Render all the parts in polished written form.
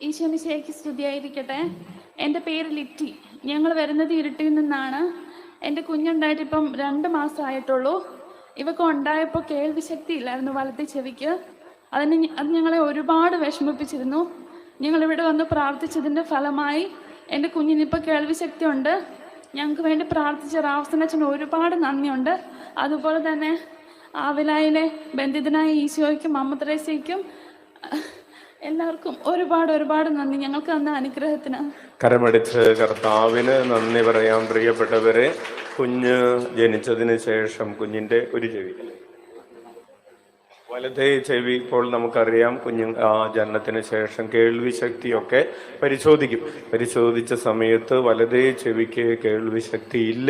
ഈശോമിശിഹായ്ക്ക് സ്തുതിയായിരിക്കട്ടെ. എൻ്റെ പേര് ലിറ്റി. ഞങ്ങൾ വരുന്നത് ഇരുട്ടിയിൽ നിന്നാണ്. എൻ്റെ കുഞ്ഞുണ്ടായിട്ട് ഇപ്പം 2 മാസമായിട്ടുള്ളൂ. ഇവക്ക് ഉണ്ടായപ്പോൾ കേൾവി ശക്തി ഇല്ലായിരുന്നു വലത്തെ ചെവിക്ക്. അത് ഞങ്ങളെ ഒരുപാട് വിഷമിപ്പിച്ചിരുന്നു. ഞങ്ങളിവിടെ വന്ന് പ്രാർത്ഥിച്ചതിൻ്റെ ഫലമായി എൻ്റെ കുഞ്ഞിനിപ്പോൾ കേൾവി ശക്തി ഉണ്ട്. ഞങ്ങൾക്ക് വേണ്ടി പ്രാർത്ഥിച്ച റാവ്സനച്ഛന് ഒരുപാട് നന്ദിയുണ്ട്. അതുപോലെ തന്നെ ആവിലായിലെ ബന്ധിതനായ ഈശോയ്ക്കും അമ്മ ത്രേസ്യയ്ക്കും എല്ലാവർക്കും ഒരുപാട് നന്ദി. ഞങ്ങൾക്ക് തന്ന അനുഗ്രഹത്തിന് കരമടിച്ച് കർത്താവിന് നന്ദി പറയാം. പ്രിയപ്പെട്ടവരെ, കുഞ്ഞ് ജനിച്ചതിന് ശേഷം കുഞ്ഞിൻ്റെ ഒരു ചെവി, വലതേ ചെവി, ഇപ്പോൾ നമുക്കറിയാം ജനനത്തിന് ശേഷം കേൾവി ശക്തിയൊക്കെ പരിശോധിച്ച സമയത്ത് വലതേ ചെവിക്ക് കേൾവി ശക്തി ഇല്ല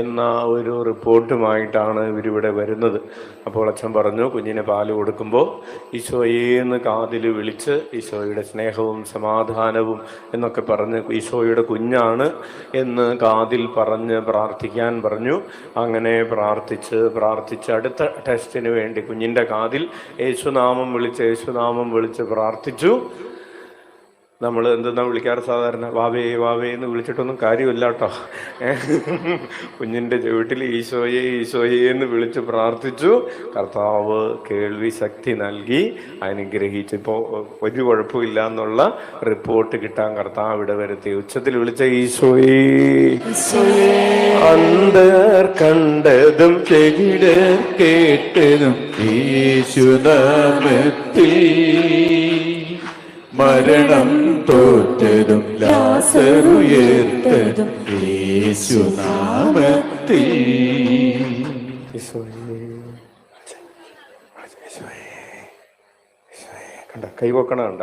എന്ന ഒരു റിപ്പോർട്ടുമായിട്ടാണ് ഇവരിവിടെ വരുന്നത്. അപ്പോൾ അച്ഛൻ പറഞ്ഞു, കുഞ്ഞിന് പാല് കൊടുക്കുമ്പോൾ ഈശോയേന്ന് കാതിൽ വിളിച്ച് ഈശോയുടെ സ്നേഹവും സമാധാനവും എന്നൊക്കെ പറഞ്ഞ് ഈശോയുടെ കുഞ്ഞാണ് എന്ന് കാതിൽ പറഞ്ഞ് പ്രാർത്ഥിക്കാൻ പറഞ്ഞു. അങ്ങനെ പ്രാർത്ഥിച്ച് അടുത്ത ടെസ്റ്റിന് വേണ്ടി കുഞ്ഞിൻ്റെ കാതിൽ യേശുനാമം വിളിച്ച് പ്രാർത്ഥിച്ചു. നമ്മൾ എന്തെന്നാ വിളിക്കാറ് സാധാരണ? വാവേ വാവേ എന്ന് വിളിച്ചിട്ടൊന്നും കാര്യമില്ല കേട്ടോ. കുഞ്ഞിൻ്റെ ചുവട്ടിൽ ഈശോയെ എന്ന് വിളിച്ച് പ്രാർത്ഥിച്ചു. കർത്താവ് കേൾവി ശക്തി നൽകി അനുഗ്രഹിച്ചു. ഇപ്പോൾ ഒരു കുഴപ്പമില്ല എന്നുള്ള റിപ്പോർട്ട് കിട്ടാൻ കർത്താവ് ഇവിടെ വരുത്തി. ഉച്ചത്തിൽ വിളിച്ച ഈശോയെ, അന്തർ കണ്ടതും ചെകിടർ കേട്ടതും യേശുനാമത്തിൽ, മരണം തോറ്റതും ലാസർ ഉയർത്തതും യേശുനാമത്തിൽ. കണ്ട കൈവക്കണ കണ്ട